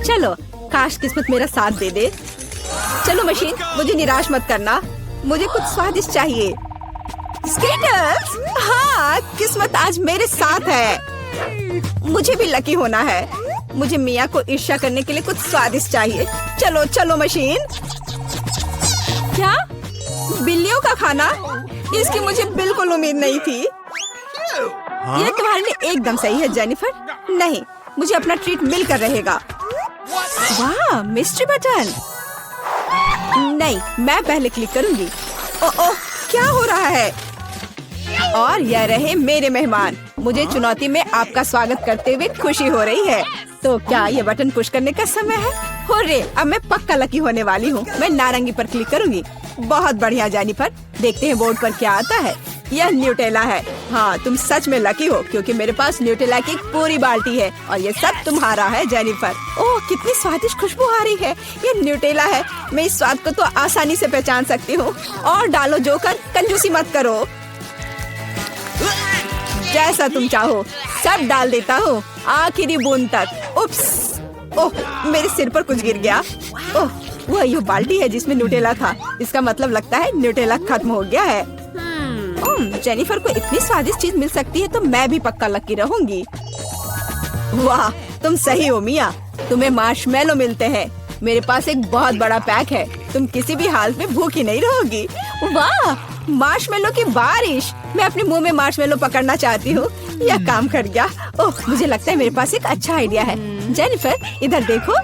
चलो, काश किस्मत मेरा साथ दे दे। चलो मशीन, मुझे निराश मत करना, मुझे कुछ स्वादिष्ट चाहिए। स्केटर्स, हाँ, किस्मत आज मेरे साथ है। मुझे भी लकी होना है। मुझे मिया को ईर्ष्या करने के लिए कुछ स्वादिष्ट चाहिए। चलो चलो मशीन। क्या? बिल्लियों का खाना? इसकी मुझे बिल्कुल उम्मीद नहीं थी। यह तुम्हारे लिए एकदम सही है जेनिफर। नहीं, मुझे अपना ट्रीट मिलकर रहेगा। वाह, मिस्ट्री बटन। नहीं, मैं पहले क्लिक करूंगी। ओह, क्या हो रहा है? और यह रहे मेरे मेहमान। मुझे चुनौती में आपका स्वागत करते हुए खुशी हो रही है। तो क्या ये बटन पुश करने का समय है? हुर्रे, अब मैं पक्का लकी होने वाली हूँ। मैं नारंगी पर क्लिक करूंगी। बहुत बढ़िया जेनिफर। देखते हैं बोर्ड पर क्या आता है। यह न्यूटेला है। हाँ, तुम सच में लकी हो क्योंकि मेरे पास न्यूटेला की एक पूरी बाल्टी है और ये सब तुम्हारा है जेनिफर। ओह, कितनी स्वादिष्ट खुशबू आ रही है। ये न्यूटेला है। मैं इस स्वाद को तो आसानी से पहचान सकती हूँ। और डालो जोकर, कंजूसी मत करो। जैसा तुम चाहो सब डाल देता हूँ, आखिरी बूंद तक। उप्स, ओह, मेरे सिर पर कुछ गिर गया। ओह, वह ये बाल्टी है जिसमें न्यूटेला था। इसका मतलब लगता है न्यूटेला खत्म हो गया है। जेनिफर को इतनी स्वादिष्ट चीज मिल सकती है तो मैं भी पक्का लकी रहूंगी। वाह, तुम सही हो मिया। तुम्हें मार्शमेलो मिलते हैं। मेरे पास एक बहुत बड़ा पैक है। तुम किसी भी हालत में भूखी नहीं रहोगी। वाह, मार्शमेलो की बारिश। मैं अपने मुंह में मार्शमेलो पकड़ना चाहती हूँ। यह काम कर गया। ओह, मुझे लगता है मेरे पास एक अच्छा आइडिया है। जेनिफर, इधर देखो।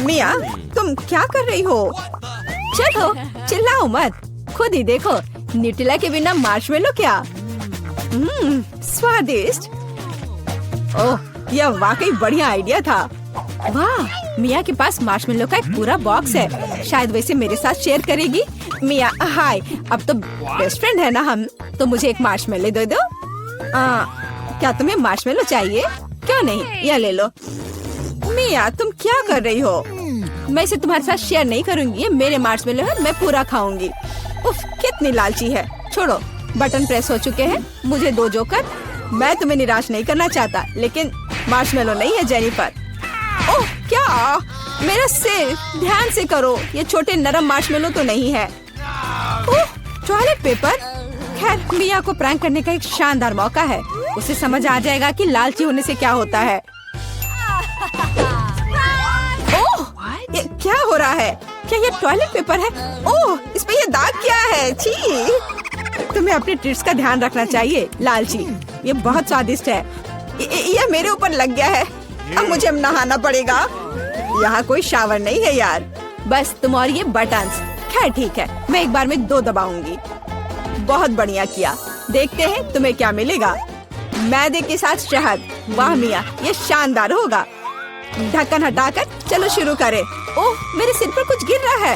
मिया, तुम क्या कर रही हो? चलो, चिल्लाओ मत, खुद ही देखो। न्यूटेला के बिना मार्शमेलो क्या? स्वादिष्ट। ओह, यह वाकई बढ़िया आइडिया था। वाह, मिया के पास मार्शमेलो का एक पूरा बॉक्स है। शायद वैसे मेरे साथ शेयर करेगी। मिया, हाय, अब तो बेस्ट फ्रेंड है ना हम। तो मुझे एक मार्शमेलो दे दो। क्या तुम्हें मार्शमेलो चाहिए? क्यों नहीं, यह ले लो। मिया, तुम क्या कर रही हो? मैं इसे तुम्हारे साथ शेयर नहीं करूंगी। ये मेरे मार्शमेलो है, मैं पूरा खाऊंगी। उफ, कितनी लालची है। छोड़ो, बटन प्रेस हो चुके हैं। मुझे दो जोकर। मैं तुम्हें निराश नहीं करना चाहता, लेकिन मार्शमेलो नहीं है जेनिफर। ओह, क्या? मेरा सिर, ध्यान से करो। ये छोटे नरम मार्शमेलो तो नहीं है। ओह, टॉयलेट पेपर। खैर, मिया को प्रैंक करने का एक शानदार मौका है। उसे समझ आ जाएगा कि लालची होने से क्या होता है। ओह, ये क्या हो रहा है? क्या ये टॉयलेट पेपर है? ओह, इस पे ये दाग क्या है? छी! तुम्हें अपने ट्रीट्स का ध्यान रखना चाहिए, लालची। ये बहुत स्वादिष्ट है। ये मेरे ऊपर लग गया है। अब मुझे नहाना पड़ेगा। यहाँ कोई शावर नहीं है यार। बस तुम और ये बटन्स। खैर ठीक है, मैं एक बार में 2 दबाऊंगी। बहुत बढ़िया किया। देखते हैं तुम्हें क्या मिलेगा। मैदे के साथ शहद। वाह मिया, ये शानदार होगा। ढक्कन हटाकर चलो शुरू करें। ओह, मेरे सिर पर कुछ गिर रहा है।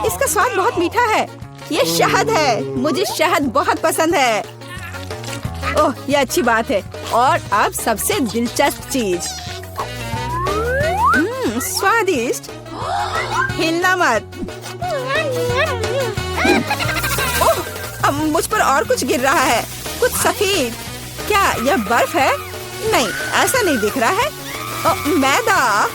इसका स्वाद बहुत मीठा है। ये शहद है। मुझे शहद बहुत पसंद है। ओह, ये अच्छी बात है। और अब सबसे दिलचस्प चीज। स्वादिष्ट। हिलना मत। ओह, अब मुझ पर और कुछ गिर रहा है। कुछ सफेद। क्या यह बर्फ है? नहीं, ऐसा नहीं दिख रहा है। मैदा।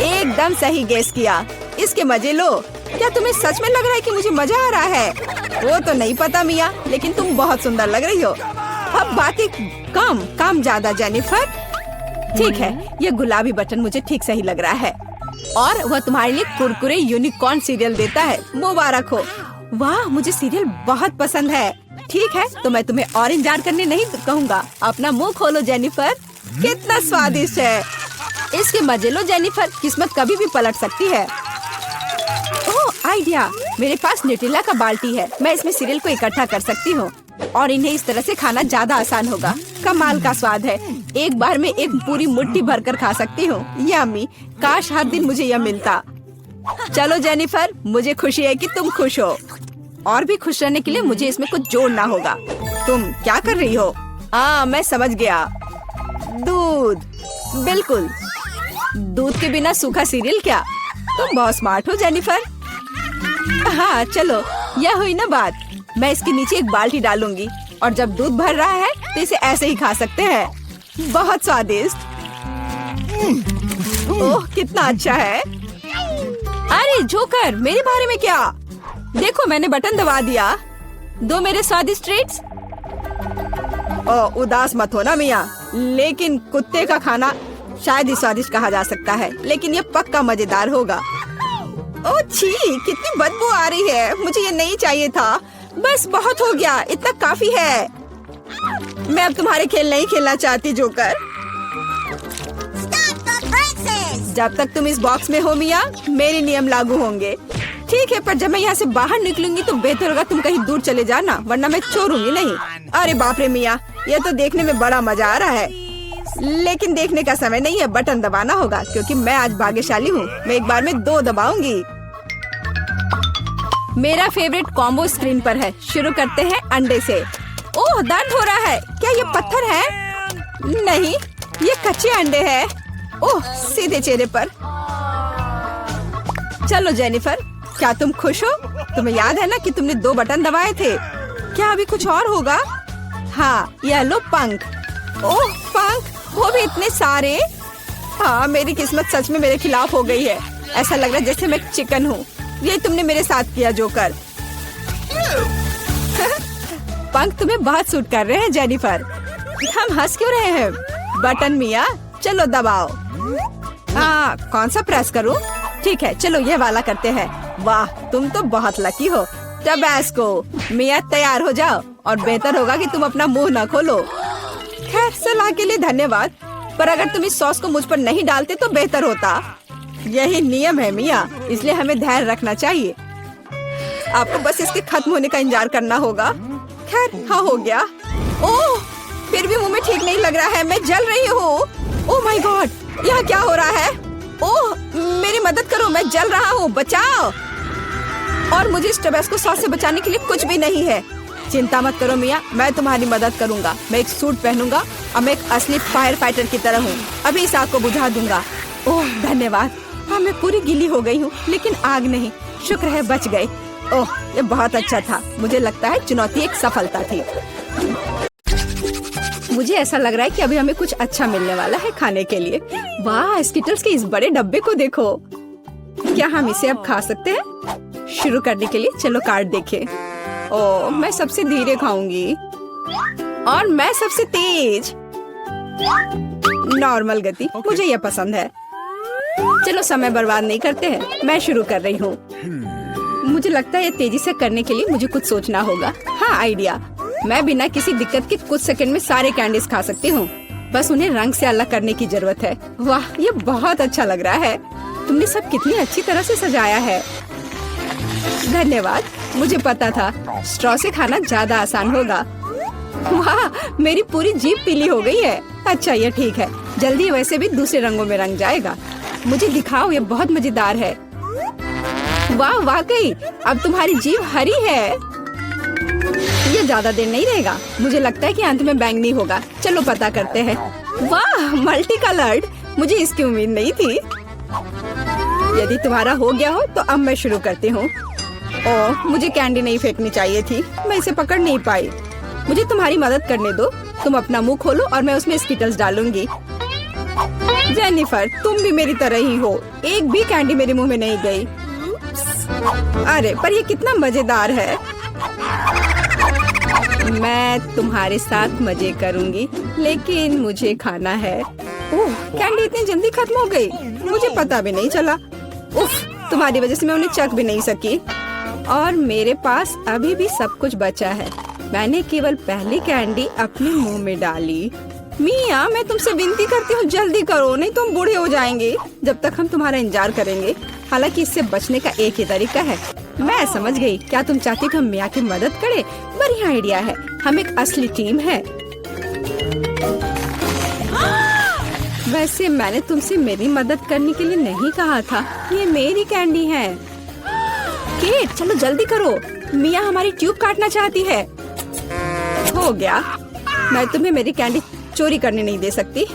एकदम सही गेस किया। इसके मजे लो। क्या तुम्हें सच में लग रहा है कि मुझे मजा आ रहा है? वो तो नहीं पता मिया, लेकिन तुम बहुत सुंदर लग रही हो। अब बातें कम, काम ज्यादा जेनिफर। ठीक है, ये गुलाबी बटन मुझे ठीक सही लग रहा है। और वह तुम्हारे लिए कुरकुरे यूनिकॉर्न सीरियल देता है। मुबारक हो। वाह, मुझे सीरियल बहुत पसंद है। ठीक है, तो मैं तुम्हें और इंतजार करने नहीं कहूँगा। अपना मुंह खोलो जेनिफर। कितना स्वादिष्ट है। इसके मजे लो जेनिफर। किस्मत कभी भी पलट सकती है। ओह, आइडिया। मेरे पास न्यूटेला का बाल्टी है। मैं इसमें सीरियल को इकट्ठा कर सकती हूँ और इन्हें इस तरह से खाना ज्यादा आसान होगा। कमाल का स्वाद है। एक बार में एक पूरी मुट्ठी भरकर खा सकती हूँ। यम्मी। काश हर दिन मुझे यह मिलता। चलो जेनिफर, मुझे खुशी है कि तुम खुश हो। और भी खुश रहने के लिए मुझे इसमें कुछ जोड़ना होगा। तुम क्या कर रही हो? मैं समझ गया। दूध। बिल्कुल, दूध के बिना सूखा सीरियल क्या? तुम बहुत स्मार्ट हो जेनिफर। हाँ चलो, यह हुई ना बात। मैं इसके नीचे एक बाल्टी डालूंगी और जब दूध भर रहा है तो इसे ऐसे ही खा सकते हैं। बहुत स्वादिष्ट। ओह कितना अच्छा है। अरे जोकर, मेरे बारे में क्या? देखो मैंने बटन दबा दिया। दो मेरे स्वादिष्ट ट्रीट्स। ओह उदास मत हो ना मिया, लेकिन कुत्ते का खाना शायद ही स्वादिष्ट कहा जा सकता है, लेकिन ये पक्का मजेदार होगा। ओह छी, कितनी बदबू आ रही है। मुझे ये नहीं चाहिए था। बस बहुत हो गया, इतना काफी है। मैं अब तुम्हारे खेल नहीं खेलना चाहती जोकर। जब तक तुम इस बॉक्स में हो मिया, मेरे नियम लागू होंगे। ठीक है, पर जब मैं यहाँ से बाहर निकलूंगी तो बेहतर होगा तुम कहीं दूर चले जाना, वरना मैं छोड़ूंगी नहीं। अरे बाप रे मिया, ये तो देखने में बड़ा मजा आ रहा है, लेकिन देखने का समय नहीं है। बटन दबाना होगा क्योंकि मैं आज भाग्यशाली हूँ। मैं एक बार में 2 दबाऊंगी। मेरा फेवरेट कॉम्बो स्क्रीन पर है। शुरू करते हैं अंडे से। ओह दर्द हो रहा है। क्या ये पत्थर है? नहीं, ये कच्चे अंडे हैं। ओह सीधे चेहरे पर। चलो जेनिफर, क्या तुम खुश हो? तुम्हें याद है ना कि तुमने 2 बटन दबाए थे। क्या अभी कुछ और होगा? हाँ, ये लो पंख। ओह पंख, वो भी इतने सारे। हाँ, मेरी किस्मत सच में मेरे खिलाफ हो गई है। ऐसा लग रहा है जैसे मैं चिकन हूँ। ये तुमने मेरे साथ किया जोकर। पंख तुम्हें बहुत सूट कर रहे हैं जेनिफर। हम हंस क्यों रहे हैं? बटन मिया, चलो दबाओ। हाँ, कौन सा प्रेस करूँ? ठीक है, चलो ये वाला करते हैं। वाह, तुम तो बहुत लकी हो। टबैस्को, मिया तैयार हो जाओ, और बेहतर होगा कि तुम अपना मुंह न खोलो। खैर, सलाह के लिए धन्यवाद, पर अगर तुम इस सॉस को मुझ पर नहीं डालते तो बेहतर होता। यही नियम है मिया, इसलिए हमें धैर्य रखना चाहिए। आपको बस इसके खत्म होने का इंतजार करना होगा। खैर, हाँ हो गया। ओह, फिर भी मुंह में ठीक नहीं लग रहा है। मैं जल रही हूँ। ओह माय गॉड, यहाँ क्या हो रहा है? ओह मेरी मदद करो, मैं जल रहा हूँ, बचाओ। और मुझे इस टबैस्को सॉस से बचाने के लिए कुछ भी नहीं है। चिंता मत करो मिया, मैं तुम्हारी मदद करूँगा। मैं एक सूट पहनूंगा और मैं एक असली फायर फाइटर की तरह हूँ। अभी इस आग को बुझा दूंगा। ओह धन्यवाद। हाँ, मैं पूरी गीली हो गई हूँ, लेकिन आग नहीं। शुक्र है बच गए। ओह, ये बहुत अच्छा था। मुझे लगता है चुनौती एक सफलता थी। मुझे ऐसा लग रहा है कि अभी हमें कुछ अच्छा मिलने वाला है खाने के लिए। वाह, स्किटल्स के इस बड़े डब्बे को देखो। क्या हम इसे अब खा सकते हैं? शुरू करने के लिए चलो कार्ड देखें। ओह, मैं सबसे धीरे खाऊंगी और मैं सबसे तेज। नॉर्मल गति, मुझे यह पसंद है। चलो समय बर्बाद नहीं करते हैं, मैं शुरू कर रही हूँ। मुझे लगता है ये तेजी से करने के लिए मुझे कुछ सोचना होगा। हाँ, आइडिया। मैं बिना किसी दिक्कत के कुछ सेकंड में सारे कैंडीज खा सकती हूँ। बस उन्हें रंग से अलग करने की जरूरत है। वाह, ये बहुत अच्छा लग रहा है। तुमने सब कितनी अच्छी तरह से सजाया है। धन्यवाद। मुझे पता था स्ट्रॉ से खाना ज्यादा आसान होगा। वाह, मेरी पूरी जीभ पीली हो गई है। अच्छा, ये ठीक है। जल्दी वैसे भी दूसरे रंगों में रंग जाएगा। मुझे दिखाओ, ये बहुत मजेदार है। वाह, वाकई अब तुम्हारी जीभ हरी है। ये ज्यादा देर नहीं रहेगा। मुझे लगता है कि अंत में बैंगनी होगा। चलो पता करते हैं। वाह, मल्टी कलर्ड। मुझे इसकी उम्मीद नहीं थी। यदि तुम्हारा हो गया हो तो अब मैं शुरू करती हूँ। ओह, मुझे कैंडी नहीं फेंकनी चाहिए थी। मैं इसे पकड़ नहीं पाई। मुझे तुम्हारी मदद करने दो। तुम अपना मुंह खोलो और मैं उसमें स्किटल्स डालूंगी। जेनिफर, तुम भी मेरी तरह ही हो। एक भी कैंडी मेरे मुंह में नहीं गई। अरे, पर ये कितना मजेदार है। मैं तुम्हारे साथ मजे करूंगी, लेकिन मुझे खाना है। ओह, कैंडी इतनी जल्दी खत्म हो गई। मुझे पता भी नहीं चला। उफ, तुम्हारी वजह से मैं उन्हें चख भी नहीं सकी। और मेरे पास अभी भी सब कुछ बचा है। मैंने केवल पहली कैंडी अपने मुंह में डाली। मिया, मैं तुमसे विनती करती हूँ, जल्दी करो, नहीं तो हम बूढ़े हो जाएंगे जब तक हम तुम्हारा इंतजार करेंगे। हालांकि इससे बचने का एक ही तरीका है। मैं समझ गई। क्या तुम चाहती हो कि हम मिया की मदद करें? बढ़िया आइडिया है। हम एक असली टीम है। वैसे मैंने तुमसे मेरी मदद करने के लिए नहीं कहा था। ये मेरी कैंडी है। केट, चलो जल्दी करो। मिया हमारी ट्यूब काटना चाहती है। हो गया। मैं तुम्हें मेरी कैंडी चोरी करने नहीं दे सकती।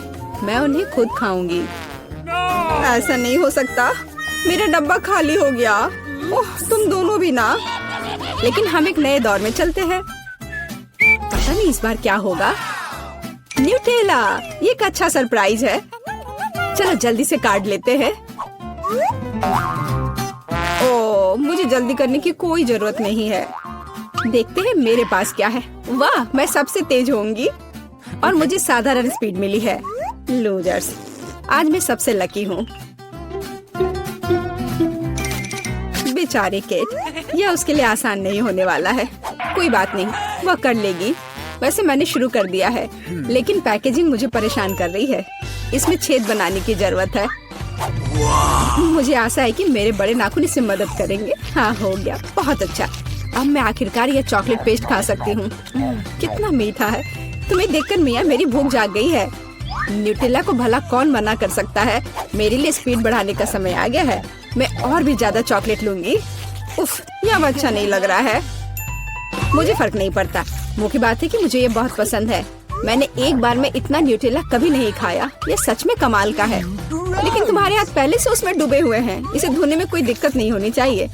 मैं उन्हें खुद खाऊंगी। ऐसा नहीं हो सकता। मेरा डब्बा खाली हो गया। ओह, तुम दोनों भी ना। लेकिन हम एक नए दौर में चलते हैं। पता नहीं इस बार क्या होगा। न्यूटेला, ये एक अच्छा सरप्राइज है। चलो जल्दी से काट लेते हैं। ओह, मुझे जल्दी करने की कोई जरूरत नहीं है। देखते हैं मेरे पास क्या है। वाह, मैं सबसे तेज होंगी और मुझे साधारण स्पीड मिली है। लूजर्स, आज मैं सबसे लकी हूँ। बेचारे केट, यह उसके लिए आसान नहीं होने वाला है। कोई बात नहीं, वह कर लेगी। वैसे मैंने शुरू कर दिया है, लेकिन पैकेजिंग मुझे परेशान कर रही है। इसमें छेद बनाने की जरूरत है। मुझे आशा है कि मेरे बड़े नाखून इससे मदद करेंगे। हाँ, हो गया, बहुत अच्छा। अब मैं आखिरकार यह चॉकलेट पेस्ट खा सकती हूँ। कितना मीठा है। तुम्हें देखकर मिया मेरी भूख जाग गई है। न्यूटेला को भला कौन मना कर सकता है। मेरे लिए स्पीड बढ़ाने का समय आ गया है। मैं और भी ज्यादा चॉकलेट लूंगी। उफ, यह अच्छा नहीं लग रहा है। मुझे फर्क नहीं पड़ता। मुख्य बात है कि मुझे ये बहुत पसंद है। मैंने एक बार में इतना न्यूटेला कभी नहीं खाया। ये सच में कमाल का है। लेकिन तुम्हारे हाथ पहले से उसमें डूबे हुए हैं। इसे धोने में कोई दिक्कत नहीं होनी चाहिए।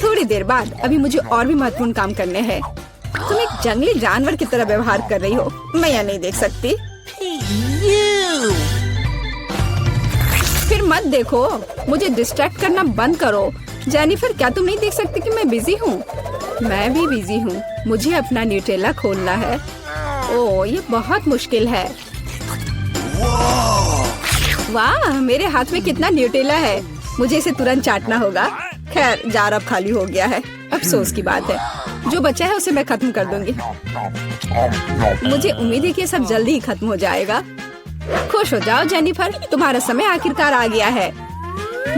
थोड़ी देर बाद अभी मुझे और भी महत्वपूर्ण काम करने हैं। तुम एक जंगली जानवर की तरह व्यवहार कर रही हो। मैं यह नहीं देख सकती। फिर मत देखो। मुझे डिस्ट्रैक्ट करना बंद करो। जेनिफर, क्या तुम नहीं देख सकती कि मैं बिजी हूँ? मैं भी बिजी हूँ। मुझे अपना न्यूटेला खोलना है। ओह, ये बहुत मुश्किल है। वाह, मेरे हाथ में कितना न्यूटेला है। मुझे इसे तुरंत चाटना होगा। खैर, जार अब खाली हो गया है। अफसोस की बात है। जो बचा है उसे मैं खत्म कर दूंगी। मुझे उम्मीद है कि सब जल्दी ही खत्म हो जाएगा। खुश हो जाओ जेनिफर, तुम्हारा समय आखिरकार आ गया है।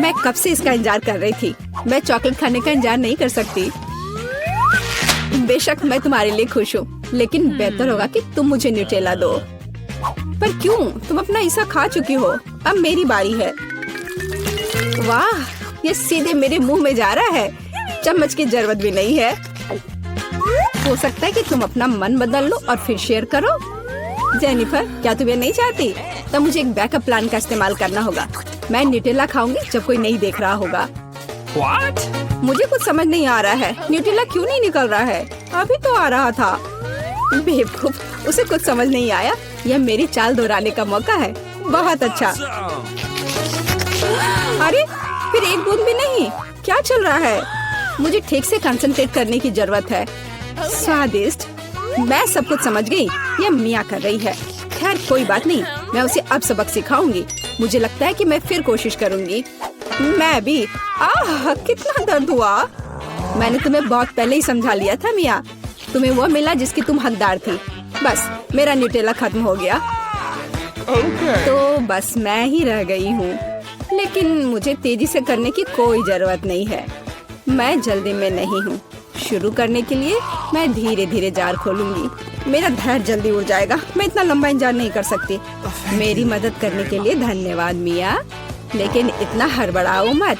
मैं कब से इसका इंतजार कर रही थी। मैं चॉकलेट खाने का इंतजार नहीं कर सकती। बेशक मैं तुम्हारे लिए खुश हूँ, लेकिन बेहतर होगा कि तुम मुझे न्यूटेला दो। पर क्यों? तुम अपना हिस्सा खा चुकी हो। अब मेरी बारी है। वाह, ये सीधे मेरे मुंह में जा रहा है। चम्मच की जरूरत भी नहीं है। हो सकता है कि तुम अपना मन बदल लो और फिर शेयर करो। जेनिफर, क्या तुम ये नहीं चाहती? तब मुझे एक बैकअप प्लान का इस्तेमाल करना होगा। मैं न्यूटेला खाऊंगी जब कोई नहीं देख रहा होगा। What? मुझे कुछ समझ नहीं आ रहा है। न्यूटेला क्यों नहीं निकल रहा है? अभी तो आ रहा था। बेवकूफ, उसे कुछ समझ नहीं आया। यह मेरी चाल दोहराने का मौका है। बहुत अच्छा। अरे, फिर एक बूंद भी नहीं। क्या चल रहा है? मुझे ठीक से कंसंट्रेट करने की जरूरत है। स्वादिष्ट। मैं सब कुछ समझ गई। यह मिया कर रही है। खैर, कोई बात नहीं। मैं उसे अब सबक सिखाऊंगी। मुझे लगता है कि मैं फिर कोशिश करूंगी। मैं भी। आह, कितना दर्द हुआ। मैंने तुम्हें बहुत पहले ही समझा लिया था मिया। तुम्हें वो मिला जिसकी तुम हकदार थी। बस, मेरा न्यूटेला खत्म हो गया। तो बस मैं ही रह गई हूँ। लेकिन मुझे तेजी से करने की कोई जरूरत नहीं है। मैं जल्दी में नहीं हूँ। शुरू करने के लिए मैं धीरे धीरे जार खोलूंगी। मेरा धैर्य जल्दी उड़ जाएगा। मैं इतना लंबा इंतजार नहीं कर सकती। मेरी मदद करने के लिए धन्यवाद मिया, लेकिन इतना हड़बड़ाओ मत।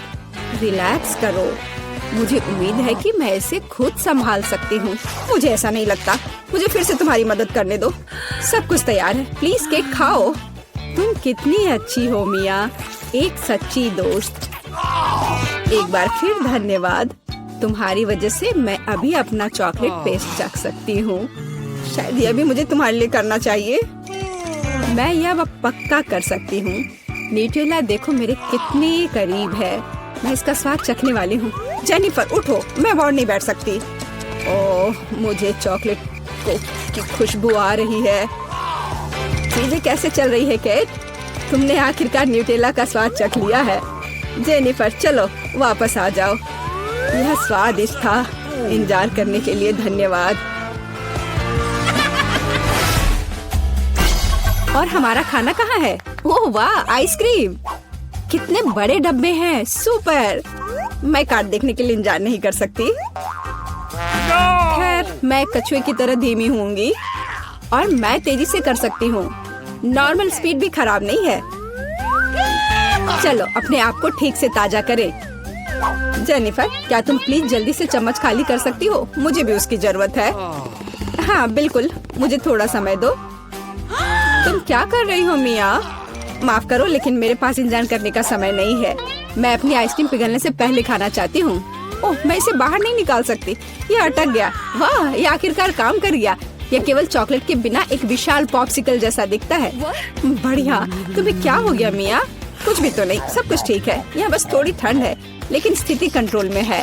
रिलैक्स करो। मुझे उम्मीद है कि मैं इसे खुद संभाल सकती हूँ। मुझे ऐसा नहीं लगता। मुझे फिर से तुम्हारी मदद करने दो। सब कुछ तैयार है। प्लीज केक खाओ। तुम कितनी अच्छी हो मिया, एक सच्ची दोस्त। एक बार फिर धन्यवाद। तुम्हारी वजह से मैं अभी अपना चॉकलेट पेस्ट चख सकती हूँ। शायद यह भी मुझे तुम्हारे लिए करना चाहिए। मैं यह पक्का कर सकती हूँ। न्यूटेला देखो मेरे कितने करीब है। मैं इसका स्वाद चखने वाली हूँ। जेनिफर, उठो। मैं और नहीं बैठ सकती। ओह, मुझे चॉकलेट की खुशबू आ रही है। चीजें कैसे चल रही है केट? तुमने आखिरकार न्यूटेला का स्वाद चख लिया है। जेनिफर, चलो वापस आ जाओ। यह स्वादिष्ट था। इंतजार करने के लिए धन्यवाद। और हमारा खाना कहाँ है? ओह वाह, आइसक्रीम। कितने बड़े डब्बे हैं। सुपर। मैं कार्ड देखने के लिए इंतजार नहीं कर सकती। खैर, मैं कछुए की तरह धीमी होंगी और मैं तेजी से कर सकती हूँ। नॉर्मल स्पीड भी खराब नहीं है। चलो अपने आप को ठीक से ताजा करें। जेनिफर, क्या तुम प्लीज जल्दी से चम्मच खाली कर सकती हो? मुझे भी उसकी जरूरत है। हाँ बिल्कुल, मुझे थोड़ा समय दो। तुम क्या कर रही हो मिया? माफ करो, लेकिन मेरे पास इंतजार करने का समय नहीं है। मैं अपनी आइसक्रीम पिघलने से पहले खाना चाहती हूँ। ओह, मैं इसे बाहर नहीं निकाल सकती। ये अटक गया। वाह, ये आखिरकार काम कर गया। यह केवल चॉकलेट के बिना एक विशाल पॉप्सिकल जैसा दिखता है। बढ़िया। तुम्हें क्या हो गया मिया? कुछ भी तो नहीं, सब कुछ ठीक है। यहाँ बस थोड़ी ठंड है, लेकिन स्थिति कंट्रोल में है।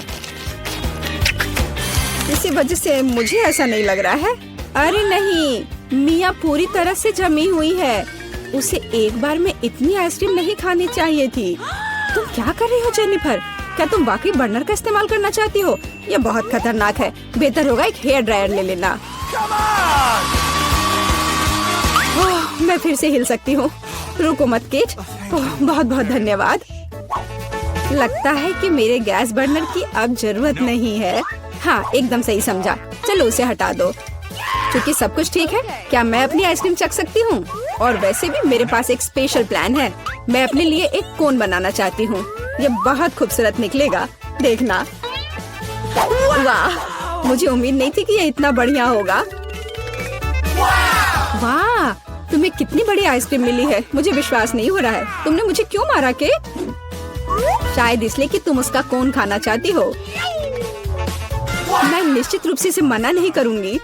इसी वजह से मुझे ऐसा नहीं लग रहा है। अरे नहीं, मिया पूरी तरह से जमी हुई है। उसे एक बार में इतनी आइसक्रीम नहीं खानी चाहिए थी। तुम क्या कर रही हो जेनिफर? क्या तुम वाकई बर्नर का इस्तेमाल करना चाहती हो? यह बहुत खतरनाक है। बेहतर होगा एक हेयर ड्रायर ले लेना। मैं फिर से हिल सकती हूँ। रुको मत केट। बहुत बहुत धन्यवाद। लगता है कि मेरे गैस बर्नर की अब जरूरत नहीं है। हाँ, एकदम सही समझा। चलो उसे हटा दो। क्योंकि सब कुछ ठीक है, क्या मैं अपनी आइसक्रीम चख सकती हूँ? और वैसे भी मेरे पास एक स्पेशल प्लान है। मैं अपने लिए एक कोन बनाना चाहती हूँ। ये बहुत खूबसूरत निकलेगा, देखना। वाह, मुझे उम्मीद नहीं थी कि ये इतना बढ़िया होगा। वाह, तुम्हें कितनी बड़ी आइसक्रीम मिली है। मुझे विश्वास नहीं हो रहा है। तुमने मुझे क्यों मारा केट? शायद इसलिए कि तुम उसका कोन खाना चाहती हो। मैं निश्चित रूप से इसे मना नहीं करूंगी।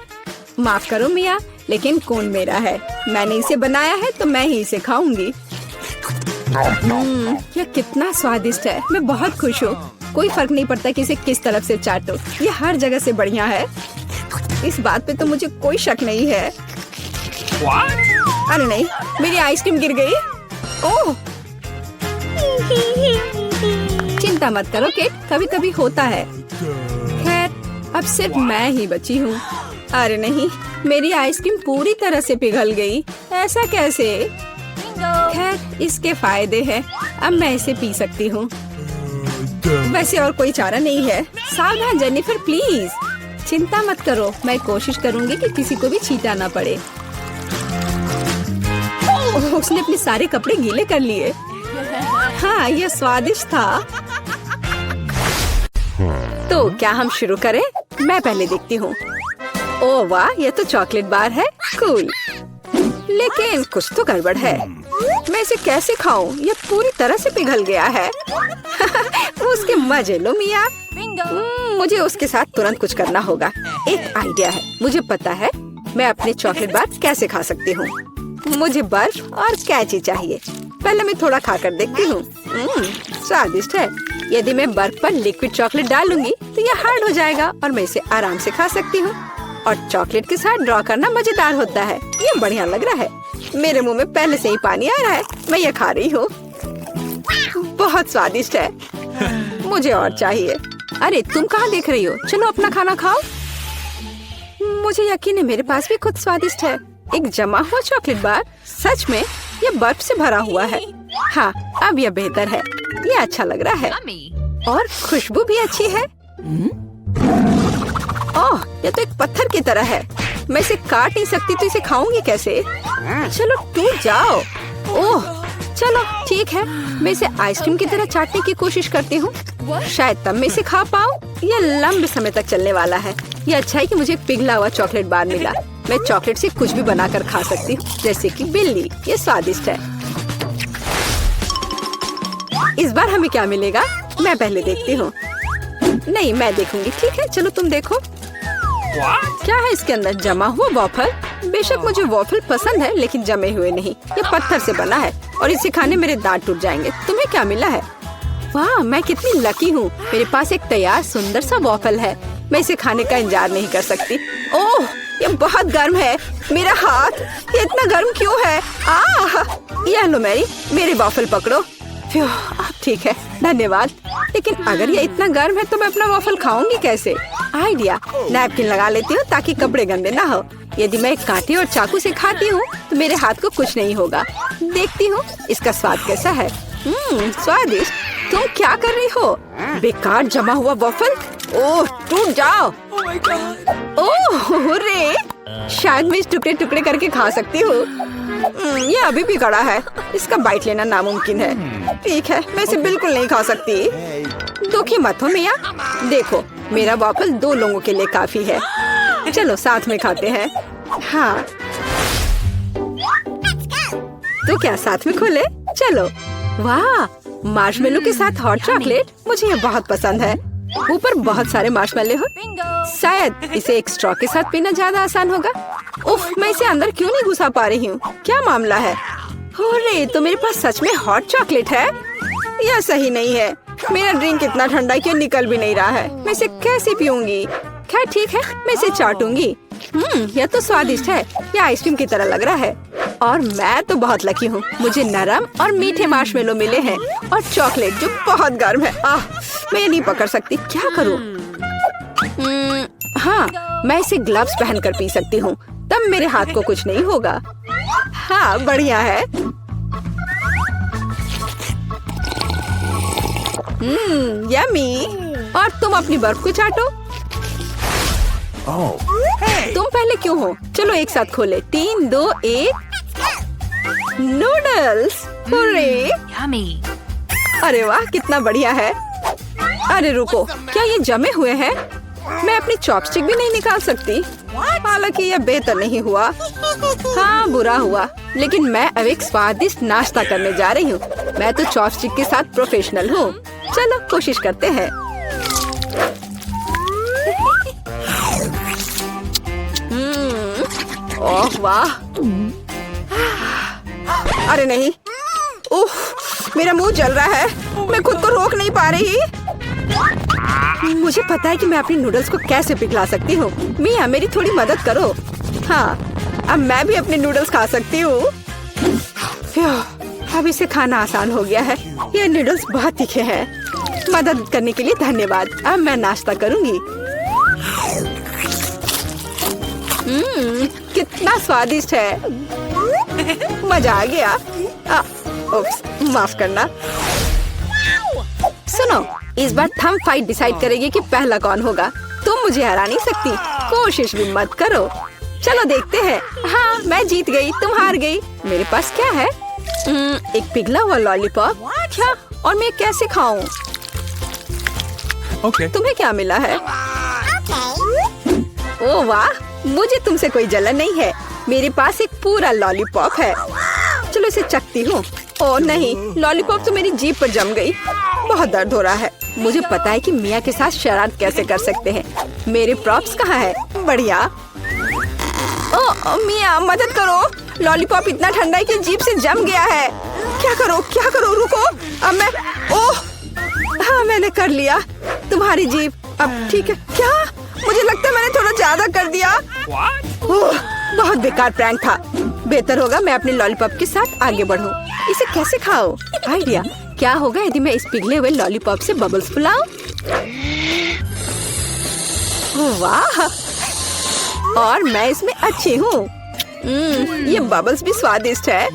माफ करो मिया, लेकिन कोन मेरा है। मैंने इसे बनाया है तो मैं ही इसे खाऊंगी। यह कितना स्वादिष्ट है। मैं बहुत खुश हूँ। कोई फर्क नहीं पड़ता कि इसे किस तरफ से चाटो, ये हर जगह से बढ़िया है। इस बात पे तो मुझे कोई शक नहीं है। अरे नहीं, मेरी आइसक्रीम गिर गई। ओह, चिंता मत करो केट, कभी कभी होता है। खैर, अब सिर्फ मैं ही बची हूँ। अरे नहीं, मेरी आइसक्रीम पूरी तरह से पिघल गई। ऐसा कैसे? खैर, इसके फायदे हैं। अब मैं इसे पी सकती हूँ। वैसे और कोई चारा नहीं है। सावधान जेनिफर, प्लीज। चिंता मत करो, मैं कोशिश करूंगी कि किसी को भी छींटा ना पड़े। उसने अपने सारे कपड़े गीले कर लिए। हाँ, यह स्वादिष्ट था। तो क्या हम शुरू करें? मैं पहले देखती हूँ। ओह वाह, यह तो चॉकलेट बार है। कूल। लेकिन कुछ तो गड़बड़ है। मैं इसे कैसे खाऊं? यह पूरी तरह से पिघल गया है। उसके मजे लो मिया। मुझे उसके साथ तुरंत कुछ करना होगा। एक आइडिया है। मुझे पता है मैं अपने चॉकलेट बार कैसे खा सकती हूँ। मुझे बर्फ और कैची चाहिए। पहले मैं थोड़ा खाकर देखती हूँ। स्वादिष्ट है। यदि मैं बर्फ पर लिक्विड चॉकलेट डालूंगी तो यह हार्ड हो जाएगा और मैं इसे आराम से खा सकती हूँ। और चॉकलेट के साथ ड्रॉ करना मजेदार होता है। ये बढ़िया लग रहा है। मेरे मुंह में पहले से ही पानी आ रहा है। मैं ये खा रही हूँ। बहुत स्वादिष्ट है। मुझे और चाहिए। अरे तुम कहाँ देख रही हो? चलो अपना खाना खाओ। मुझे यकीन है मेरे पास भी खुद स्वादिष्ट है। एक जमा हुआ चॉकलेट बार। सच में यह बर्फ से भरा हुआ है। हाँ, अब यह बेहतर है। ये अच्छा लग रहा है और खुशबू भी अच्छी है। ओह, यह तो एक पत्थर की तरह है। मैं इसे काट नहीं सकती तो इसे खाऊंगी कैसे? चलो टूट जाओ। ओह, चलो ठीक है। मैं इसे आइसक्रीम की तरह चाटने की कोशिश करती हूँ। शायद तब मैं इसे खा पाऊँ। यह लंबे समय तक चलने वाला है। यह अच्छा है कि मुझे पिघला हुआ चॉकलेट बार मिला। मैं चॉकलेट से कुछ भी बनाकर खा सकती हूँ, जैसे कि बिल्ली। ये स्वादिष्ट है। इस बार हमें क्या मिलेगा? मैं पहले देखती हूँ। नहीं, मैं देखूंगी। ठीक है, चलो तुम देखो। क्या है इसके अंदर? जमा हुआ वॉफल। बेशक मुझे वॉफल पसंद है, लेकिन जमे हुए नहीं। ये पत्थर से बना है और इसे खाने मेरे दांत टूट जाएंगे। तुम्हें क्या मिला है? वाह, मैं कितनी लकी हूँ। मेरे पास एक तैयार सुंदर सा वॉफल है। मैं इसे खाने का इंतजार नहीं कर सकती। ओह, ये बहुत गर्म है। मेरा हाथ, ये इतना गर्म क्यों है? ये लो मेरी वॉफल पकड़ो। ठीक है, धन्यवाद। लेकिन अगर ये इतना गर्म है तो मैं अपना वॉफल खाऊंगी कैसे? आइडिया, नैपकिन लगा लेती हूँ ताकि कपड़े गंदे ना हो। यदि मैं कांटे और चाकू से खाती हूँ तो मेरे हाथ को कुछ नहीं होगा। देखती हूँ इसका स्वाद कैसा है। स्वादिष्ट। तुम क्या कर रही हो? बेकार जमा हुआ वॉफल। ओह, टूट जाओ। ओह रे, शायद मैं इस टुकड़े टुकड़े करके खा सकती हूँ। ये अभी भी कड़ा है। इसका बाइट लेना नामुमकिन है। ठीक है, मैं इसे बिल्कुल नहीं खा सकती। दुखी मत हो मिया। देखो, मेरा वॉफल 2 लोगों के लिए काफी है। चलो साथ में खाते हैं। हाँ, तो क्या साथ में खोले? चलो। वाह, मार्शमेलो के साथ हॉट चॉकलेट। मुझे ये बहुत पसंद है। ऊपर बहुत सारे मार्शमेलो हो। शायद इसे एक स्ट्रॉ के साथ पीना ज्यादा आसान होगा। उफ, मैं इसे अंदर क्यों नहीं घुसा पा रही हूँ? क्या मामला है? अरे तो मेरे पास सच में हॉट चॉकलेट है? यह सही नहीं है। मेरा ड्रिंक इतना ठंडा कि निकल भी नहीं रहा है। मैं इसे कैसे पीऊंगी? खैर ठीक है, मैं इसे चाटूंगी। यह तो स्वादिष्ट है। यह आइसक्रीम की तरह लग रहा है। और मैं तो बहुत लकी हूँ। मुझे नरम और मीठे मार्शमेलो मिले हैं और चॉकलेट जो बहुत गर्म है। मैं ये नहीं पकड़ सकती। क्या करूँ? हाँ, मैं इसे ग्लव्स पहनकर पी सकती हूँ। तब मेरे हाथ को कुछ नहीं होगा। हाँ, बढ़िया है। यम्मी। और तुम अपनी बर्फ को चाटो। तुम पहले क्यों हो? चलो एक साथ खोले। 3, 2, 1। नूडल्स। अरे वाह, कितना बढ़िया है। अरे रुको, क्या ये जमे हुए हैं? मैं अपनी चॉपस्टिक भी नहीं निकाल सकती। हालांकि यह बेहतर नहीं हुआ। हाँ, बुरा हुआ। लेकिन मैं अब एक स्वादिष्ट नाश्ता करने जा रही हूँ। मैं तो चॉपस्टिक के साथ प्रोफेशनल हूँ। चलो कोशिश करते हैं। ओह वाह। अरे नहीं, मेरा मुंह जल रहा है। मैं खुद को रोक नहीं पा रही। मुझे पता है कि मैं अपनी नूडल्स को कैसे पिघला सकती हूँ। मिया, मेरी थोड़ी मदद करो। हाँ, अब मैं भी अपने नूडल्स खा सकती हूँ। अब इसे खाना आसान हो गया है। ये नूडल्स बहुत तीखे हैं। मदद करने के लिए धन्यवाद। अब मैं नाश्ता करूँगी। कितना स्वादिष्ट है। मजा आ गया। माफ करना। सुनो, इस बार थंब फाइट डिसाइड करेगी कि पहला कौन होगा। तुम मुझे हरा नहीं सकती। कोशिश भी मत करो। चलो देखते हैं। हाँ, मैं जीत गई, तुम हार गई। मेरे पास क्या है? एक पिघला हुआ लॉलीपॉप। क्या? और मैं कैसे खाऊं? तुम्हें क्या मिला है? ओह वाह, मुझे तुमसे कोई जलन नहीं है। मेरे पास एक पूरा लॉलीपॉप है। चलो इसे चखती हूँ। ओह नहीं, लॉलीपॉप तो मेरी जीभ पर जम गई। बहुत दर्द हो रहा है। मुझे पता है कि मिया के साथ शरारत कैसे कर सकते हैं। मेरे प्रॉप्स कहाँ है? बढ़िया। ओह मिया, मदद करो। लॉलीपॉप इतना ठंडा है कि जीभ से जम गया है। क्या करो? रुको। अब मैं हाँ, मैंने कर लिया। तुम्हारी जीभ अब ठीक है। क्या? मुझे लगता है मैंने थोड़ा ज्यादा कर दिया। बहुत बेकार प्रैंक था। बेहतर होगा मैं अपने लॉलीपॉप के साथ आगे बढ़ूं। इसे कैसे खाओ? आइडिया। क्या होगा यदि मैं इस पिघले हुए लॉलीपॉप से बबल्स फुलाऊं? वाह, और मैं इसमें अच्छी हूँ। ये बबल्स भी स्वादिष्ट है।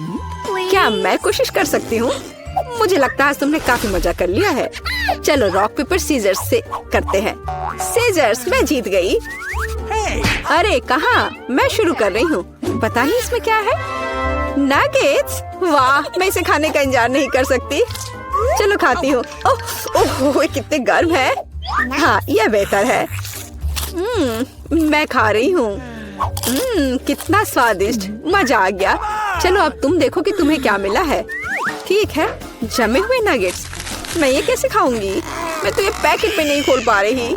क्या मैं कोशिश कर सकती हूँ? मुझे लगता है आज तुमने काफी मजा कर लिया है। चलो रॉक पेपर सीजर्स से करते हैं। सीजर्स, मैं जीत गई। अरे कहाँ? मैं शुरू कर रही हूँ। पता नहीं इसमें क्या है। नगेट्स। वाह, मैं इसे खाने का इंतजार नहीं कर सकती। चलो खाती हूँ। ओह, कितने गर्म है। हाँ, यह बेहतर है। मैं खा रही हूँ। कितना स्वादिष्ट। मजा आ गया। चलो अब तुम देखो कि तुम्हें क्या मिला है। ठीक है, जमे हुए नगेट्स। मैं ये कैसे खाऊंगी? मैं तो ये पैकेट पे नहीं खोल पा रही।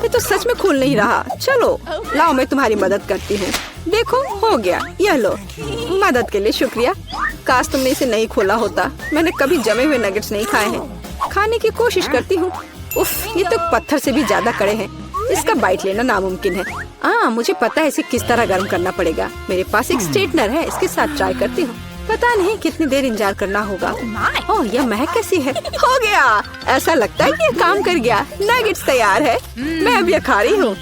ये तो सच में खुल नहीं रहा। चलो लाओ, मैं तुम्हारी मदद करती हूँ। देखो, हो गया। यह लो। मदद के लिए शुक्रिया। काश तुमने इसे नहीं खोला होता। मैंने कभी जमे हुए नगेट्स नहीं खाए हैं। खाने की कोशिश करती हूँ। उफ, ये तो पत्थर से भी ज्यादा कड़े हैं। इसका बाइट लेना नामुमकिन है। मुझे पता है इसे किस तरह गर्म करना पड़ेगा। मेरे पास एक स्ट्रेटनर है, इसके साथ ट्राई करती हूँ। पता नहीं कितनी देर इंतजार करना होगा। ओह, यह महक कैसी है। हो गया। ऐसा लगता है कि यह काम कर गया। नगेट्स तैयार है। मैं अब यह खा रही हूँ।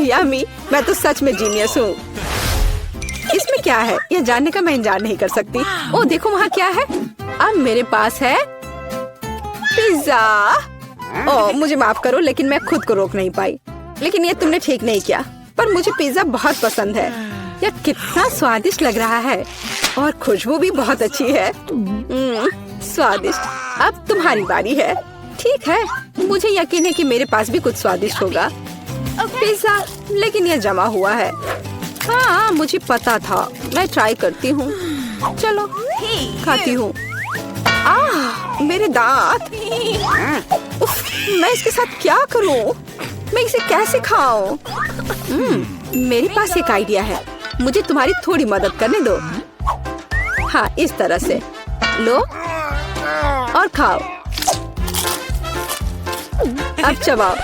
यम्मी, मैं तो सच में जीनियस हूँ। इसमें क्या है यह जानने का मैं इंतजार नहीं कर सकती। ओह देखो, वहाँ क्या है। अब मेरे पास है पिज्जा। ओह मुझे माफ करो, लेकिन मैं खुद को रोक नहीं पाई। लेकिन ये तुमने ठीक नहीं किया। पर मुझे पिज्जा बहुत पसंद है। यह कितना स्वादिष्ट लग रहा है और खुशबू भी बहुत अच्छी है। स्वादिष्ट। अब तुम्हारी बारी है। ठीक है, मुझे यकीन है कि मेरे पास भी कुछ स्वादिष्ट होगा। पिज्जा, लेकिन यह जमा हुआ है। हाँ, मुझे पता था। मैं ट्राई करती हूँ। चलो खाती हूँ। मेरे दांत। उफ, मैं इसके साथ क्या करूँ? मैं इसे कैसे खाऊं? मेरे पास एक आइडिया है। मुझे तुम्हारी थोड़ी मदद करने दो। हाँ, इस तरह से लो और खाओ। अब चबाओ।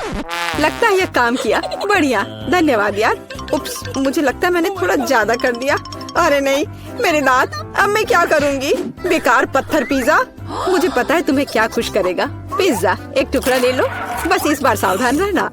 लगता है ये काम किया। बढ़िया, धन्यवाद यार। उप्स, मुझे लगता है मैंने थोड़ा ज्यादा कर दिया। अरे नहीं, मेरे दांत। अब मैं क्या करूंगी? बेकार पत्थर पिज्जा। मुझे पता है तुम्हें क्या खुश करेगा। पिज्जा, एक टुकड़ा ले लो। बस इस बार सावधान रहना।